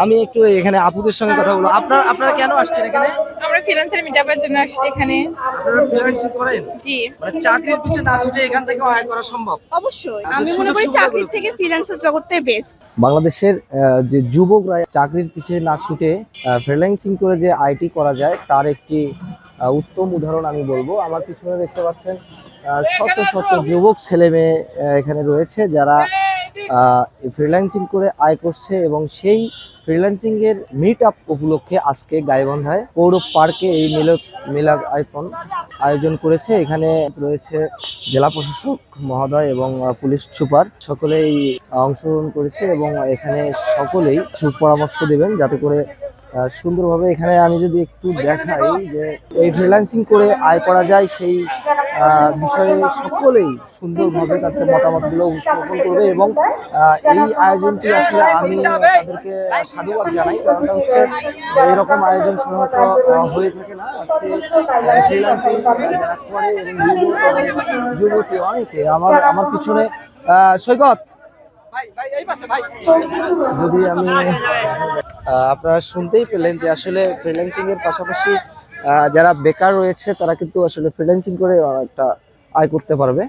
আমি একটু এখানে আপুদের সঙ্গে কথা বলবো। আপনারা কেন আসছেন এখানে? আমরা ফ্রিল্যান্সার মিটআপের জন্য আসছি এখানে। আপনারা ফ্রিল্যান্সিং করেন? জি, মানে চাকরির পিছে না ছুটে এখান থেকেও আয় করা সম্ভব? অবশ্যই আচ্ছা, আমি মনে সুযোগ করি সুবিধাগুলো চাকরির কি? থেকে ফ্রিল্যান্সার জগৎটাই বেস্ট। বাংলাদেশের যে যুবকরা চাকরির পিছে না ছুটে ফ্রিল্যান্সিং করে যে আইটি করা যায় তার একটি উত্তম উদাহরণ আমি বলবো। আমার পিছনে দেখতে পাচ্ছেন শত শত যুবক ছেলে মেয়ে এখানে রয়েছে যারা ফ্রিল্যান্সিং করে আয় করছে এবং সেই ফ্রিল্যান্সিং এর মিট আপ উপলক্ষে আজকে গাইবান্ধায় পৌর পার্কে এই মিলাদ আয়তন আয়োজন করেছে। এখানে রয়েছে জেলা প্রশাসক মহোদয় এবং পুলিশ সুপার সকলেই অংশগ্রহণ করেছে এবং এখানে সকলেই সুপরামর্শ দেবেন যাতে করে সুন্দরভাবে এখানে আমি যদি একটু দেখাই যে এই ফ্রিল্যান্সিং করে আয় করা যায় সেই বিষয়ে সকলেই সুন্দরভাবে তাদের মতামতগুলো উপস্থাপন করবে এবং এই আয়োজনটি আসলে আমি তাদেরকে সাধুবাদ জানাই। কারণটা হচ্ছে এরকম আয়োজন সাধারণত হয়ে থাকে না। আজকে ফ্রিল্যান্সিং যারা করে এবং যুবতী অনেকে আমার পিছনে সৈকত যদি আমি আপনারা শুনতেই পেলেন যে আসলে ফ্রিল্যান্সিং এর পাশাপাশি যারা বেকার রয়েছে তারা কিন্তু আসলে ফ্রিল্যান্সিং করে একটা আয় করতে পারবে।